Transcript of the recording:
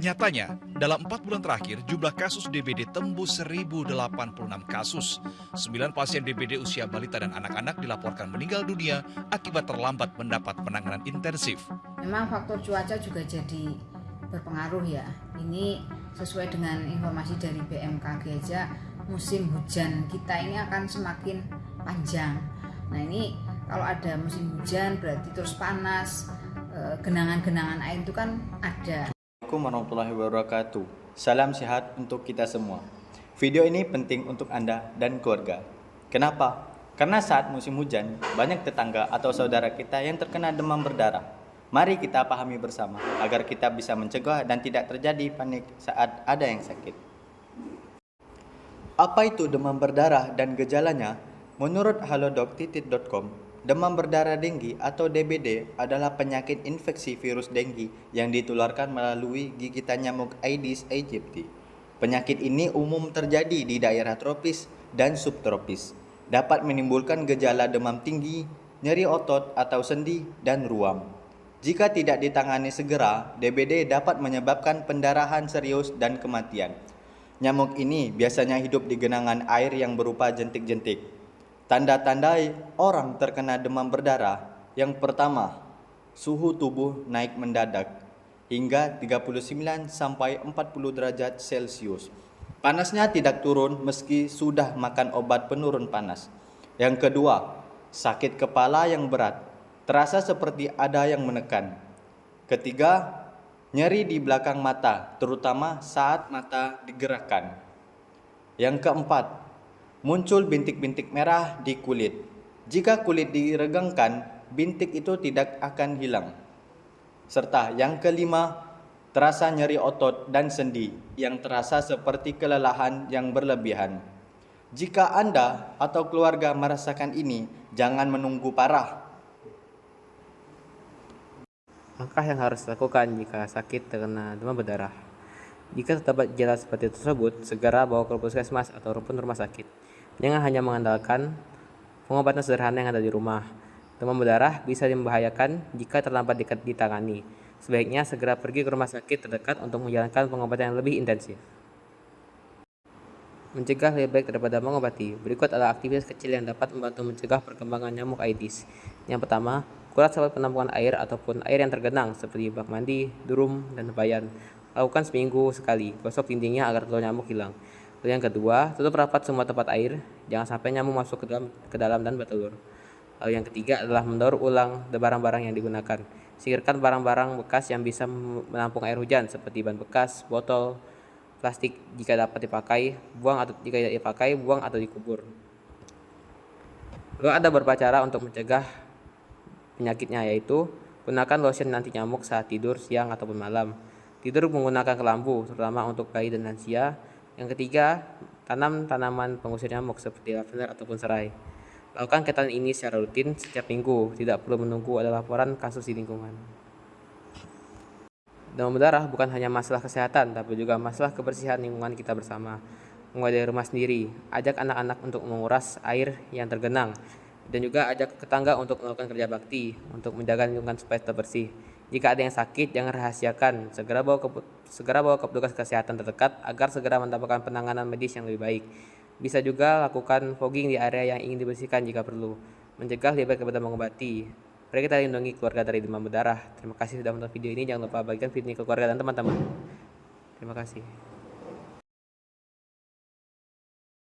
Nyatanya, dalam 4 bulan terakhir, jumlah kasus DBD tembus 1.086 kasus. 9 pasien DBD usia balita dan anak-anak dilaporkan meninggal dunia akibat terlambat mendapat penanganan intensif. Memang faktor cuaca juga jadi berpengaruh ya. Ini sesuai dengan informasi dari BMKG aja, musim hujan kita ini akan semakin panjang. Nah ini kalau ada musim hujan berarti terus panas, genangan-genangan air itu kan ada. Assalamualaikum warahmatullahi wabarakatuh. Salam sehat untuk kita semua. Video ini penting untuk Anda dan keluarga. Kenapa? Karena saat musim hujan, banyak tetangga atau saudara kita yang terkena demam berdarah. Mari kita pahami bersama agar kita bisa mencegah dan tidak terjadi panik saat ada yang sakit. Apa itu demam berdarah dan gejalanya? Menurut halodoc.com, demam berdarah denggi atau DBD adalah penyakit infeksi virus denggi yang ditularkan melalui gigitan nyamuk Aedes aegypti. Penyakit ini umum terjadi di daerah tropis dan subtropis. Dapat menimbulkan gejala demam tinggi, nyeri otot atau sendi, dan ruam. Jika tidak ditangani segera, DBD dapat menyebabkan pendarahan serius dan kematian. Nyamuk ini biasanya hidup di genangan air yang berupa jentik-jentik. Tanda-tanda orang terkena demam berdarah. Yang pertama, suhu tubuh naik mendadak hingga 39 sampai 40 derajat Celcius. Panasnya tidak turun meski sudah makan obat penurun panas. Yang kedua, sakit kepala yang berat, terasa seperti ada yang menekan. Ketiga, nyeri di belakang mata, terutama saat mata digerakkan. Yang keempat, muncul bintik-bintik merah di kulit. Jika kulit diregangkan, bintik itu tidak akan hilang. Serta yang kelima, terasa nyeri otot dan sendi yang terasa seperti kelelahan yang berlebihan. Jika Anda atau keluarga merasakan ini, jangan menunggu parah. Langkah yang harus dilakukan jika sakit terkena demam berdarah. Jika terdapat gejala seperti tersebut, segera bawa ke puskesmas ataupun rumah sakit. Jangan hanya mengandalkan pengobatan sederhana yang ada di rumah. Demam berdarah bisa membahayakan jika terlambat ditangani. Sebaiknya segera pergi ke rumah sakit terdekat untuk menjalankan pengobatan yang lebih intensif. Mencegah lebih baik daripada mengobati. Berikut adalah aktivitas kecil yang dapat membantu mencegah perkembangan nyamuk Aedes. Yang pertama, kuras saluran penampungan air ataupun air yang tergenang seperti bak mandi, drum, dan tebayan. Lakukan seminggu sekali, gosok dindingnya agar telur nyamuk hilang. Lalu yang kedua, tutup rapat semua tempat air, jangan sampai nyamuk masuk ke dalam dan bertelur. Lalu yang ketiga adalah mendaur ulang barang-barang yang digunakan. Singkirkan barang-barang bekas yang bisa menampung air hujan seperti ban bekas, botol, plastik jika dapat dipakai, jika tidak dipakai, buang atau dikubur. Lalu ada beberapa cara untuk mencegah penyakitnya, yaitu gunakan lotion anti nyamuk saat tidur siang ataupun malam. Tidur menggunakan kelambu, terutama untuk bayi dan lansia. Yang ketiga, tanam tanaman pengusir nyamuk seperti lavender ataupun serai. Lakukan kegiatan ini secara rutin setiap minggu, tidak perlu menunggu ada laporan kasus di lingkungan. Demam berdarah bukan hanya masalah kesehatan, tapi juga masalah kebersihan lingkungan kita bersama. Mulai dari rumah sendiri, ajak anak-anak untuk menguras air yang tergenang, dan juga ajak tetangga untuk melakukan kerja bakti untuk menjaga lingkungan supaya tetap bersih. Jika ada yang sakit, jangan rahasiakan, segera bawa ke petugas kesehatan terdekat agar segera mendapatkan penanganan medis yang lebih baik. Bisa juga lakukan fogging di area yang ingin dibersihkan jika perlu. Mencegah lebih baik daripada mengobati. Mari kita lindungi keluarga dari demam berdarah. Terima kasih sudah menonton video ini. Jangan lupa bagikan video ini ke keluarga dan teman-teman. Terima kasih.